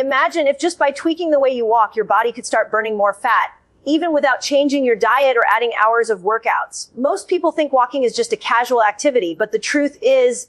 Imagine if just by tweaking the way you walk, your body could start burning more fat, even without changing your diet or adding hours of workouts. Most people think walking is just a casual activity, but the truth is,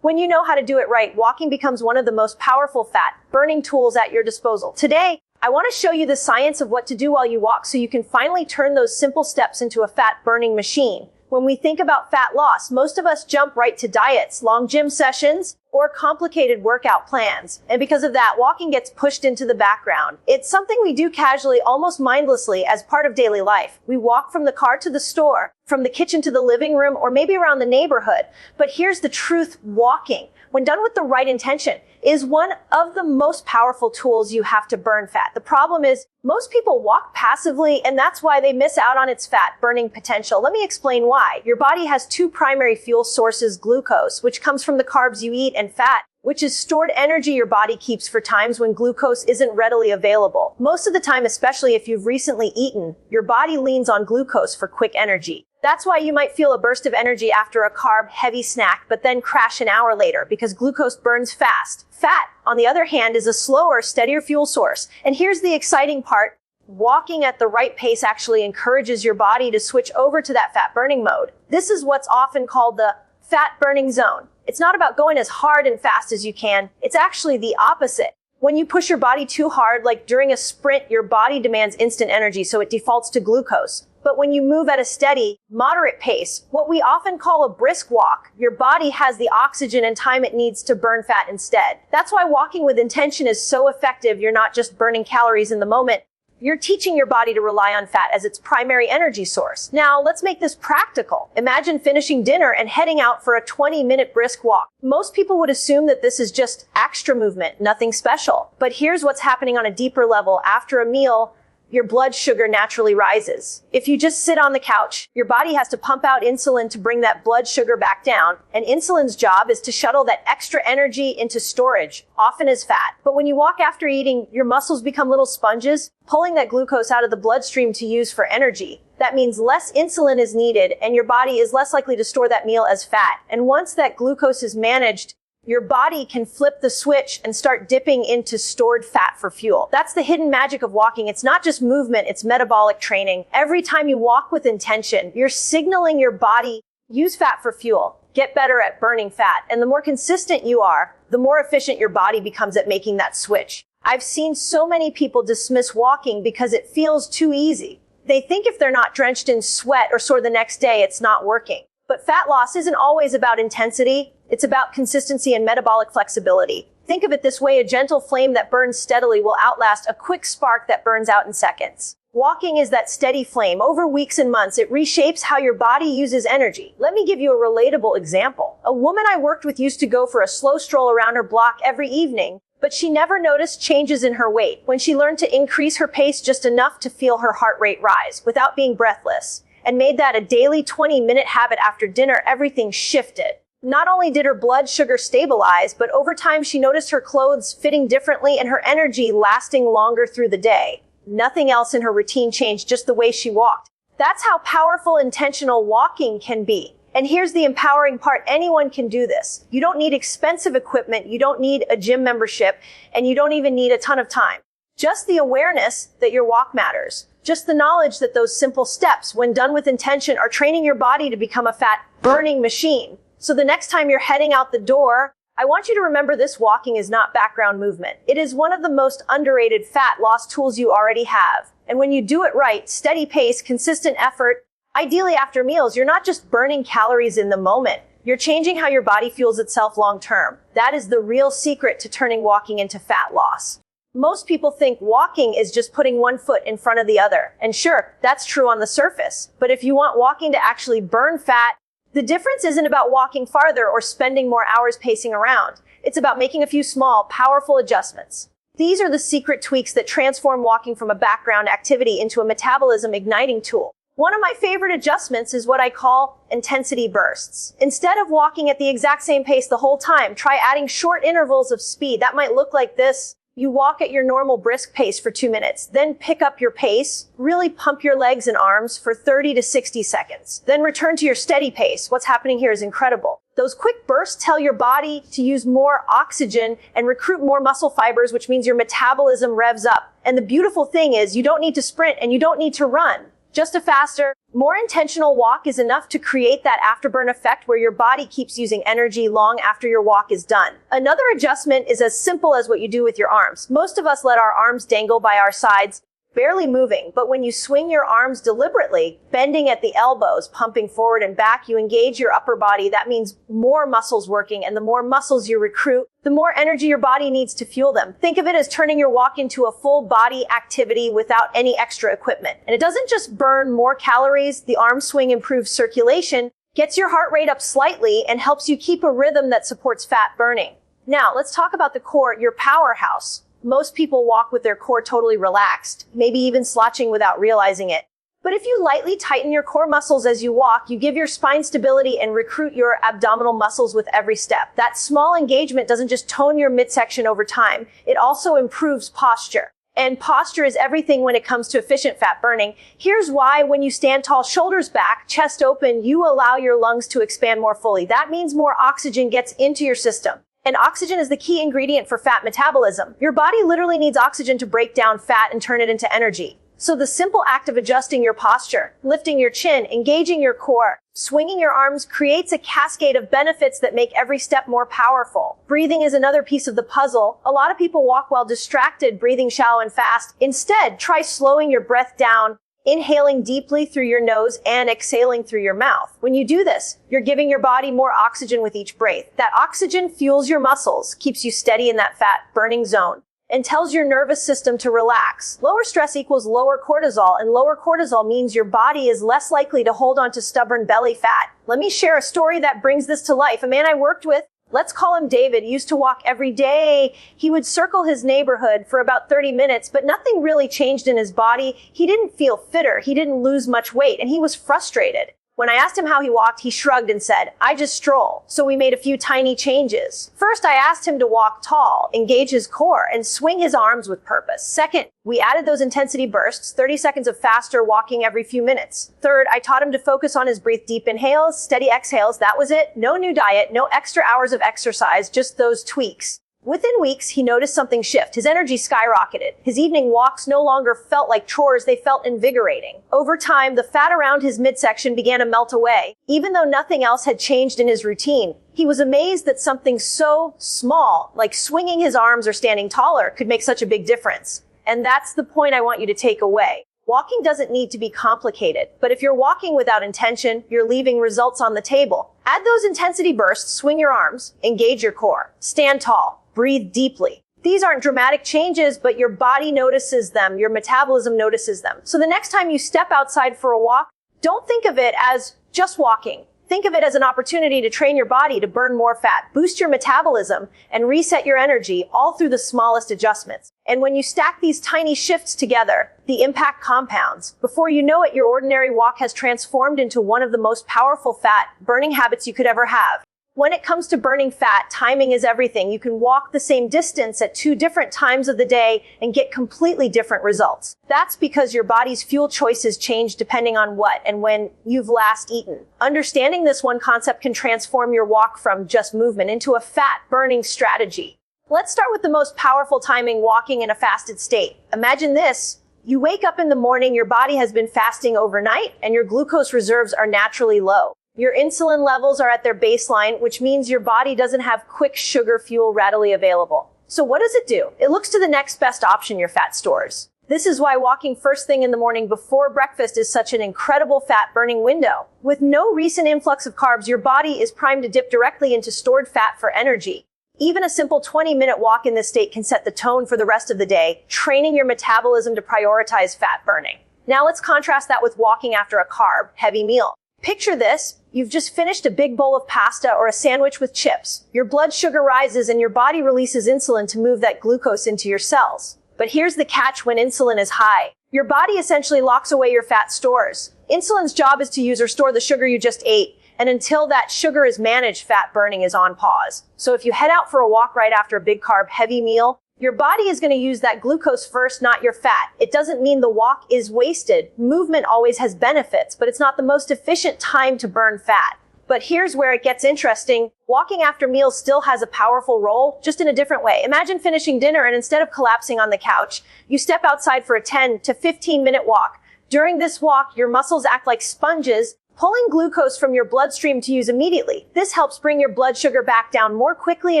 when you know how to do it right, walking becomes one of the most powerful fat-burning tools at your disposal. Today, I want to show you the science of what to do while you walk so you can finally turn those simple steps into a fat-burning machine. When we think about fat loss, most of us jump right to diets, long gym sessions, or complicated workout plans. And because of that, walking gets pushed into the background. It's something we do casually, almost mindlessly, as part of daily life. We walk from the car to the store, from the kitchen to the living room, or maybe around the neighborhood. But here's the truth: walking, when done with the right intention, is one of the most powerful tools you have to burn fat. The problem is, most people walk passively, and that's why they miss out on its fat-burning potential. Let me explain why. Your body has two primary fuel sources: glucose, which comes from the carbs you eat, and fat, which is stored energy your body keeps for times when glucose isn't readily available. Most of the time, especially if you've recently eaten, your body leans on glucose for quick energy. That's why you might feel a burst of energy after a carb-heavy snack, but then crash an hour later, because glucose burns fast. Fat, on the other hand, is a slower, steadier fuel source. And here's the exciting part: walking at the right pace actually encourages your body to switch over to that fat-burning mode. This is what's often called the fat-burning zone. It's not about going as hard and fast as you can. It's actually the opposite. When you push your body too hard, like during a sprint, your body demands instant energy, so it defaults to glucose. But when you move at a steady, moderate pace, what we often call a brisk walk, your body has the oxygen and time it needs to burn fat instead. That's why walking with intention is so effective. You're not just burning calories in the moment. You're teaching your body to rely on fat as its primary energy source. Now, let's make this practical. Imagine finishing dinner and heading out for a 20-minute brisk walk. Most people would assume that this is just extra movement, nothing special. But here's what's happening on a deeper level. After a meal, your blood sugar naturally rises. If you just sit on the couch, your body has to pump out insulin to bring that blood sugar back down, and insulin's job is to shuttle that extra energy into storage, often as fat. But when you walk after eating, your muscles become little sponges, pulling that glucose out of the bloodstream to use for energy. That means less insulin is needed, and your body is less likely to store that meal as fat. And once that glucose is managed, your body can flip the switch and start dipping into stored fat for fuel. That's the hidden magic of walking. It's not just movement, it's metabolic training. Every time you walk with intention, you're signaling your body, use fat for fuel, get better at burning fat. And the more consistent you are, the more efficient your body becomes at making that switch. I've seen so many people dismiss walking because it feels too easy. They think if they're not drenched in sweat or sore the next day, it's not working. But fat loss isn't always about intensity. It's about consistency and metabolic flexibility. Think of it this way: a gentle flame that burns steadily will outlast a quick spark that burns out in seconds. Walking is that steady flame. Over weeks and months, it reshapes how your body uses energy. Let me give you a relatable example. A woman I worked with used to go for a slow stroll around her block every evening, but she never noticed changes in her weight. When she learned to increase her pace just enough to feel her heart rate rise without being breathless, and made that a daily 20-minute habit after dinner, everything shifted. Not only did her blood sugar stabilize, but over time she noticed her clothes fitting differently and her energy lasting longer through the day. Nothing else in her routine changed, just the way she walked. That's how powerful intentional walking can be. And here's the empowering part: anyone can do this. You don't need expensive equipment, you don't need a gym membership, and you don't even need a ton of time. Just the awareness that your walk matters. Just the knowledge that those simple steps, when done with intention, are training your body to become a fat-burning machine. So the next time you're heading out the door, I want you to remember this: walking is not background movement. It is one of the most underrated fat loss tools you already have. And when you do it right, steady pace, consistent effort, ideally after meals, you're not just burning calories in the moment. You're changing how your body fuels itself long term. That is the real secret to turning walking into fat loss. Most people think walking is just putting one foot in front of the other. And sure, that's true on the surface. But if you want walking to actually burn fat, the difference isn't about walking farther or spending more hours pacing around. It's about making a few small, powerful adjustments. These are the secret tweaks that transform walking from a background activity into a metabolism igniting tool. One of my favorite adjustments is what I call intensity bursts. Instead of walking at the exact same pace the whole time, try adding short intervals of speed. That might look like this. You walk at your normal brisk pace for 2 minutes, then pick up your pace, really pump your legs and arms for 30 to 60 seconds. Then return to your steady pace. What's happening here is incredible. Those quick bursts tell your body to use more oxygen and recruit more muscle fibers, which means your metabolism revs up. And the beautiful thing is you don't need to sprint and you don't need to run. Just a faster, more intentional walk is enough to create that afterburn effect where your body keeps using energy long after your walk is done. Another adjustment is as simple as what you do with your arms. Most of us let our arms dangle by our sides, barely moving, but when you swing your arms deliberately, bending at the elbows, pumping forward and back, you engage your upper body. That means more muscles working, and the more muscles you recruit, the more energy your body needs to fuel them. Think of it as turning your walk into a full body activity without any extra equipment. And it doesn't just burn more calories, the arm swing improves circulation, gets your heart rate up slightly, and helps you keep a rhythm that supports fat burning. Now, let's talk about the core, your powerhouse. Most people walk with their core totally relaxed, maybe even slouching without realizing it. But if you lightly tighten your core muscles as you walk, you give your spine stability and recruit your abdominal muscles with every step. That small engagement doesn't just tone your midsection over time, it also improves posture. And posture is everything when it comes to efficient fat burning. Here's why: when you stand tall, shoulders back, chest open, you allow your lungs to expand more fully. That means more oxygen gets into your system. And oxygen is the key ingredient for fat metabolism. Your body literally needs oxygen to break down fat and turn it into energy. So the simple act of adjusting your posture, lifting your chin, engaging your core, swinging your arms creates a cascade of benefits that make every step more powerful. Breathing is another piece of the puzzle. A lot of people walk while distracted, breathing shallow and fast. Instead, try slowing your breath down, inhaling deeply through your nose and exhaling through your mouth. When you do this, you're giving your body more oxygen with each breath. That oxygen fuels your muscles, keeps you steady in that fat burning zone, and tells your nervous system to relax. Lower stress equals lower cortisol, and lower cortisol means your body is less likely to hold on to stubborn belly fat. Let me share a story that brings this to life. A man I worked with, let's call him David, used to walk every day. He would circle his neighborhood for about 30 minutes, but nothing really changed in his body. He didn't feel fitter. He didn't lose much weight, and he was frustrated. When I asked him how he walked, he shrugged and said, "I just stroll." So we made a few tiny changes. First, I asked him to walk tall, engage his core, and swing his arms with purpose. Second, we added those intensity bursts, 30 seconds of faster walking every few minutes. Third, I taught him to focus on his breathe deep inhales, steady exhales. That was it. No new diet, no extra hours of exercise, just those tweaks. Within weeks, he noticed something shift. His energy skyrocketed. His evening walks no longer felt like chores, they felt invigorating. Over time, the fat around his midsection began to melt away. Even though nothing else had changed in his routine, he was amazed that something so small, like swinging his arms or standing taller, could make such a big difference. And that's the point I want you to take away. Walking doesn't need to be complicated, but if you're walking without intention, you're leaving results on the table. Add those intensity bursts, swing your arms, engage your core, stand tall, breathe deeply. These aren't dramatic changes, but your body notices them, your metabolism notices them. So the next time you step outside for a walk, don't think of it as just walking. Think of it as an opportunity to train your body to burn more fat, boost your metabolism, and reset your energy, all through the smallest adjustments. And when you stack these tiny shifts together, the impact compounds. Before you know it, your ordinary walk has transformed into one of the most powerful fat burning habits you could ever have. When it comes to burning fat, timing is everything. You can walk the same distance at 2 different times of the day and get completely different results. That's because your body's fuel choices change depending on what and when you've last eaten. Understanding this one concept can transform your walk from just movement into a fat burning strategy. Let's start with the most powerful timing: walking in a fasted state. Imagine this. You wake up in the morning, your body has been fasting overnight, and your glucose reserves are naturally low. Your insulin levels are at their baseline, which means your body doesn't have quick sugar fuel readily available. So what does it do? It looks to the next best option, your fat stores. This is why walking first thing in the morning before breakfast is such an incredible fat burning window. With no recent influx of carbs, your body is primed to dip directly into stored fat for energy. Even a simple 20-minute walk in this state can set the tone for the rest of the day, training your metabolism to prioritize fat burning. Now let's contrast that with walking after a carb-heavy meal. Picture this. You've just finished a big bowl of pasta or a sandwich with chips. Your blood sugar rises and your body releases insulin to move that glucose into your cells. But here's the catch: when insulin is high, your body essentially locks away your fat stores. Insulin's job is to use or store the sugar you just ate, and until that sugar is managed, fat burning is on pause. So if you head out for a walk right after a big carb-heavy meal, Your body is going to use that glucose first, not your fat. It doesn't mean the walk is wasted. Movement always has benefits, but it's not the most efficient time to burn fat. But here's where it gets interesting. Walking after meals still has a powerful role, just in a different way. Imagine finishing dinner and instead of collapsing on the couch, you step outside for a 10 to 15-minute walk. During this walk, your muscles act like sponges, pulling glucose from your bloodstream to use immediately. This helps bring your blood sugar back down more quickly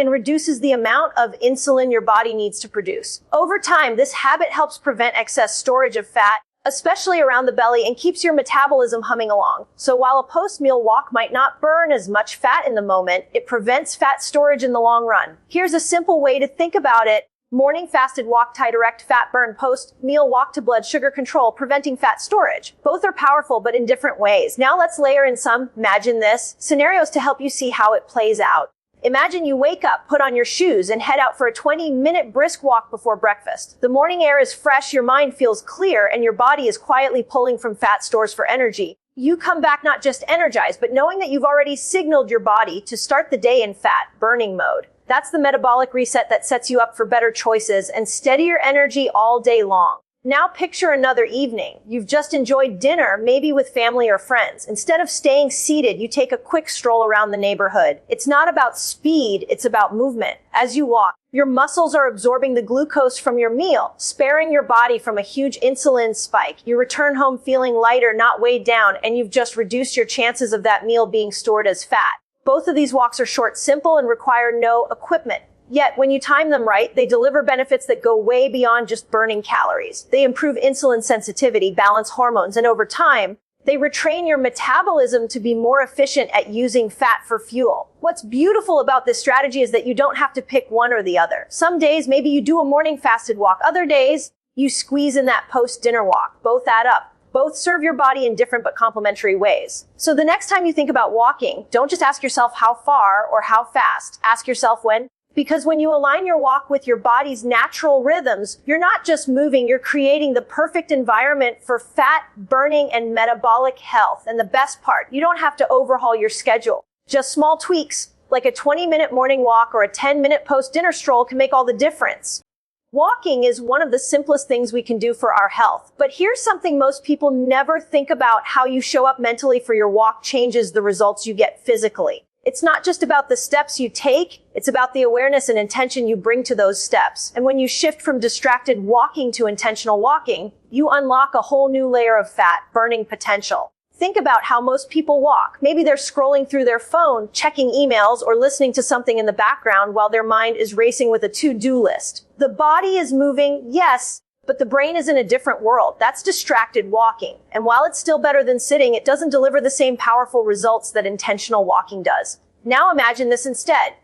and reduces the amount of insulin your body needs to produce. Over time, this habit helps prevent excess storage of fat, especially around the belly, and keeps your metabolism humming along. So while a post-meal walk might not burn as much fat in the moment, it prevents fat storage in the long run. Here's a simple way to think about it. Morning fasted walk to direct fat burn, post-meal walk to blood sugar control, preventing fat storage. Both are powerful, but in different ways. Now let's layer in some, imagine this, scenarios to help you see how it plays out. Imagine you wake up, put on your shoes, and head out for a 20-minute brisk walk before breakfast. The morning air is fresh, your mind feels clear, and your body is quietly pulling from fat stores for energy. You come back not just energized, but knowing that you've already signaled your body to start the day in fat burning mode. That's the metabolic reset that sets you up for better choices and steadier energy all day long. Now picture another evening. You've just enjoyed dinner, maybe with family or friends. Instead of staying seated, you take a quick stroll around the neighborhood. It's not about speed, it's about movement. As you walk, your muscles are absorbing the glucose from your meal, sparing your body from a huge insulin spike. You return home feeling lighter, not weighed down, and you've just reduced your chances of that meal being stored as fat. Both of these walks are short, simple, and require no equipment. Yet, when you time them right, they deliver benefits that go way beyond just burning calories. They improve insulin sensitivity, balance hormones, and over time, they retrain your metabolism to be more efficient at using fat for fuel. What's beautiful about this strategy is that you don't have to pick one or the other. Some days, maybe you do a morning fasted walk. Other days, you squeeze in that post-dinner walk. Both add up. Both serve your body in different but complementary ways. So the next time you think about walking, don't just ask yourself how far or how fast. Ask yourself when. Because when you align your walk with your body's natural rhythms, you're not just moving, you're creating the perfect environment for fat burning and metabolic health. And the best part, you don't have to overhaul your schedule. Just small tweaks, like a 20-minute morning walk or a 10-minute post-dinner stroll, can make all the difference. Walking is one of the simplest things we can do for our health. But here's something most people never think about: how you show up mentally for your walk changes the results you get physically. It's not just about the steps you take, it's about the awareness and intention you bring to those steps. And when you shift from distracted walking to intentional walking, you unlock a whole new layer of fat burning potential. Think about how most people walk. Maybe they're scrolling through their phone, checking emails, or listening to something in the background while their mind is racing with a to-do list. The body is moving, yes, but the brain is in a different world. That's distracted walking. And while it's still better than sitting, it doesn't deliver the same powerful results that intentional walking does. Now imagine this instead.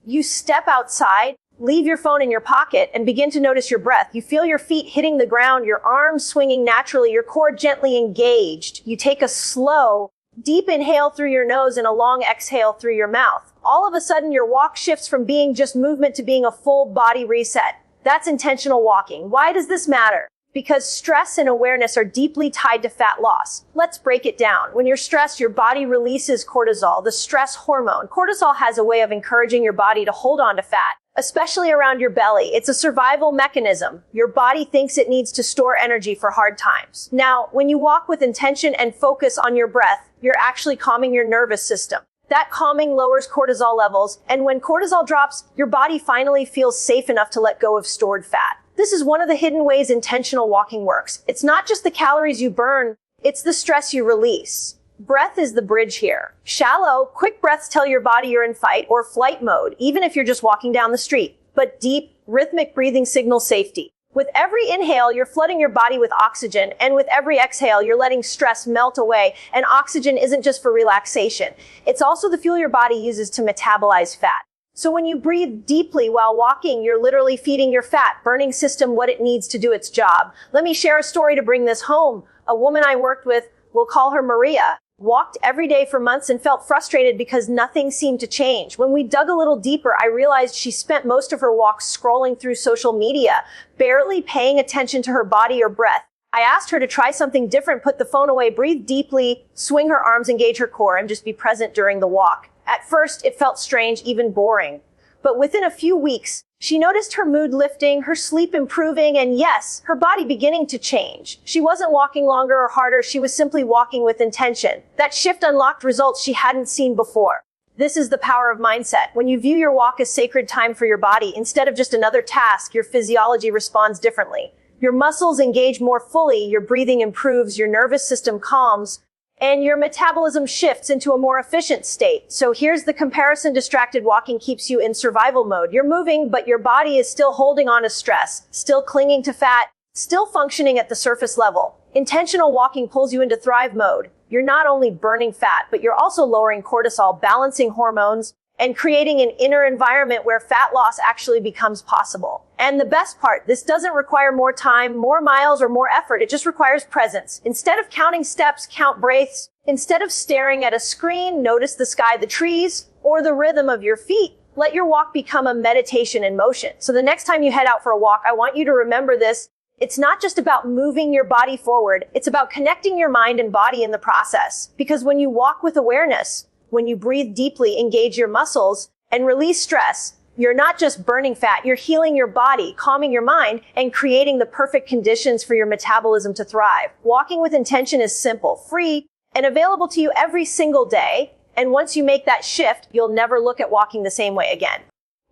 You step outside, leave your phone in your pocket, and begin to notice your breath. You feel your feet hitting the ground, your arms swinging naturally, your core gently engaged. You take a slow, deep inhale through your nose and a long exhale through your mouth. All of a sudden, your walk shifts from being just movement to being a full body reset. That's intentional walking. Why does this matter? Because stress and awareness are deeply tied to fat loss. Let's break it down. When you're stressed, your body releases cortisol, the stress hormone. Cortisol has a way of encouraging your body to hold on to fat, especially around your belly. It's a survival mechanism. Your body thinks it needs to store energy for hard times. Now, when you walk with intention and focus on your breath, you're actually calming your nervous system. That calming lowers cortisol levels, and when cortisol drops, your body finally feels safe enough to let go of stored fat. This is one of the hidden ways intentional walking works. It's not just the calories you burn, it's the stress you release. Breath is the bridge here. Shallow, quick breaths tell your body you're in fight or flight mode, even if you're just walking down the street. But deep, rhythmic breathing signals safety. With every inhale, you're flooding your body with oxygen, and with every exhale, you're letting stress melt away. And oxygen isn't just for relaxation. It's also the fuel your body uses to metabolize fat. So when you breathe deeply while walking, you're literally feeding your fat-burning system what it needs to do its job. Let me share a story to bring this home. A woman I worked with, we'll call her Maria, walked every day for months and felt frustrated because nothing seemed to change. When we dug a little deeper, I realized she spent most of her walks scrolling through social media, barely paying attention to her body or breath. I asked her to try something different, put the phone away, breathe deeply, swing her arms, engage her core, and just be present during the walk. At first, it felt strange, even boring. But within a few weeks, She noticed her mood lifting, her sleep improving, and yes, her body beginning to change. She wasn't walking longer or harder, she was simply walking with intention. That shift unlocked results she hadn't seen before. This is the power of mindset. When you view your walk as sacred time for your body, instead of just another task, your physiology responds differently. Your muscles engage more fully, your breathing improves, your nervous system calms, and your metabolism shifts into a more efficient state. So here's the comparison. Distracted walking keeps you in survival mode. You're moving, but your body is still holding on to stress, still clinging to fat, still functioning at the surface level. Intentional walking pulls you into thrive mode. You're not only burning fat, but you're also lowering cortisol, balancing hormones, and creating an inner environment where fat loss actually becomes possible. And the best part, this doesn't require more time, more miles, or more effort. It just requires presence. Instead of counting steps, count breaths. Instead of staring at a screen, notice the sky, the trees, or the rhythm of your feet. Let your walk become a meditation in motion. So the next time you head out for a walk, I want you to remember this. It's not just about moving your body forward. It's about connecting your mind and body in the process. Because when you walk with awareness, when you breathe deeply, engage your muscles, and release stress, you're not just burning fat, you're healing your body, calming your mind, and creating the perfect conditions for your metabolism to thrive. Walking with intention is simple, free, and available to you every single day. And once you make that shift, you'll never look at walking the same way again.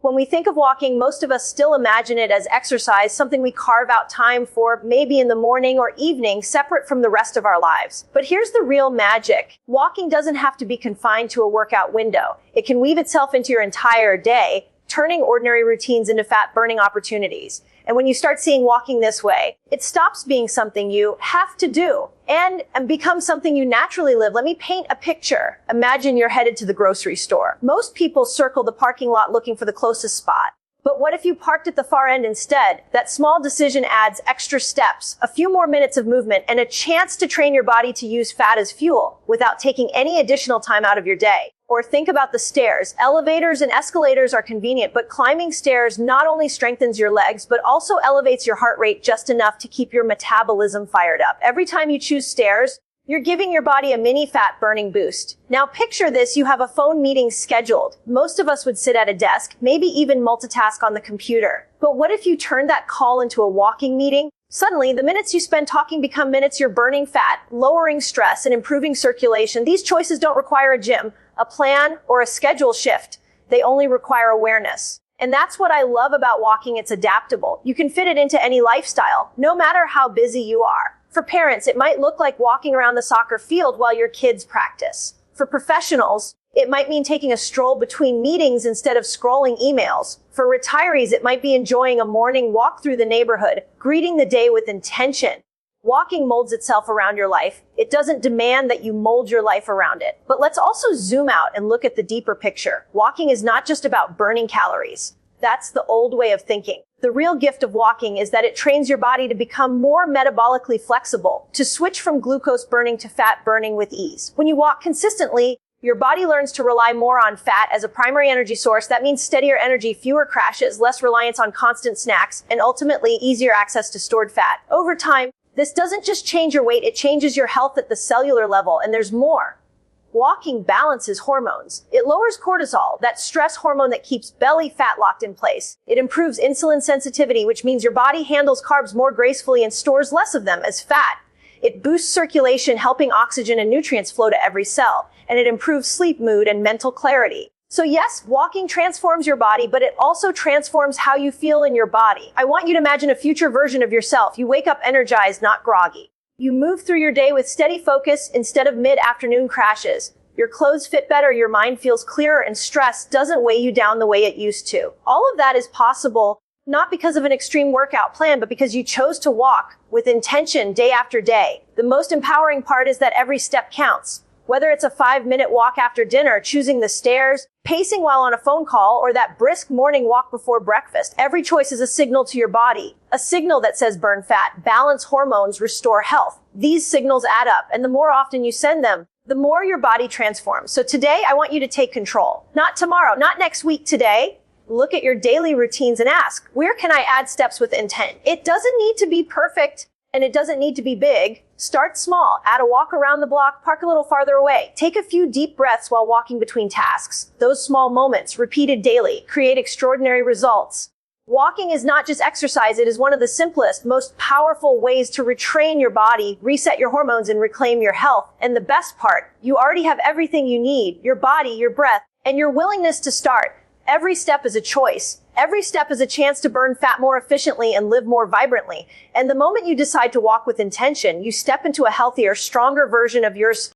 When we think of walking, most of us still imagine it as exercise, something we carve out time for, maybe in the morning or evening, separate from the rest of our lives. But here's the real magic. Walking doesn't have to be confined to a workout window. It can weave itself into your entire day, turning ordinary routines into fat-burning opportunities. And when you start seeing walking this way, it stops being something you have to do and becomes something you naturally live. Let me paint a picture. Imagine you're headed to the grocery store. Most people circle the parking lot looking for the closest spot. But what if you parked at the far end instead? That small decision adds extra steps, a few more minutes of movement, and a chance to train your body to use fat as fuel without taking any additional time out of your day. Or think about the stairs. Elevators and escalators are convenient, but climbing stairs not only strengthens your legs, but also elevates your heart rate just enough to keep your metabolism fired up. Every time you choose stairs, you're giving your body a mini fat burning boost. Now picture this, you have a phone meeting scheduled. Most of us would sit at a desk, maybe even multitask on the computer. But what if you turned that call into a walking meeting? Suddenly, the minutes you spend talking become minutes you're burning fat, lowering stress, and improving circulation. These choices don't require a gym, a plan, or a schedule shift. They only require awareness. And that's what I love about walking. It's adaptable. You can fit it into any lifestyle, no matter how busy you are. For parents, it might look like walking around the soccer field while your kids practice. For professionals, it might mean taking a stroll between meetings instead of scrolling emails. For retirees, it might be enjoying a morning walk through the neighborhood, greeting the day with intention. Walking molds itself around your life. It doesn't demand that you mold your life around it. But let's also zoom out and look at the deeper picture. Walking is not just about burning calories. That's the old way of thinking. The real gift of walking is that it trains your body to become more metabolically flexible, to switch from glucose burning to fat burning with ease. When you walk consistently, your body learns to rely more on fat as a primary energy source. That means steadier energy, fewer crashes, less reliance on constant snacks, and ultimately easier access to stored fat. Over time, this doesn't just change your weight, it changes your health at the cellular level, and there's more. Walking balances hormones. It lowers cortisol, that stress hormone that keeps belly fat locked in place. It improves insulin sensitivity, which means your body handles carbs more gracefully and stores less of them as fat. It boosts circulation, helping oxygen and nutrients flow to every cell, and it improves sleep, mood, and mental clarity. So yes, walking transforms your body, but it also transforms how you feel in your body. I want you to imagine a future version of yourself. You wake up energized, not groggy. You move through your day with steady focus instead of mid-afternoon crashes. Your clothes fit better, your mind feels clearer, and stress doesn't weigh you down the way it used to. All of that is possible not because of an extreme workout plan, but because you chose to walk with intention day after day. The most empowering part is that every step counts. Whether it's a 5-minute walk after dinner, choosing the stairs, pacing while on a phone call, or that brisk morning walk before breakfast, every choice is a signal to your body. A signal that says burn fat, balance hormones, restore health. These signals add up, and the more often you send them, the more your body transforms. So today, I want you to take control. Not tomorrow, not next week, today. Look at your daily routines and ask, where can I add steps with intent? It doesn't need to be perfect, and it doesn't need to be big. Start small. Add a walk around the block, park a little farther away. Take a few deep breaths while walking between tasks. Those small moments, repeated daily, create extraordinary results. Walking is not just exercise, it is one of the simplest, most powerful ways to retrain your body, reset your hormones, and reclaim your health. And the best part, you already have everything you need, your body, your breath, and your willingness to start. Every step is a choice. Every step is a chance to burn fat more efficiently and live more vibrantly. And the moment you decide to walk with intention, you step into a healthier, stronger version of yours.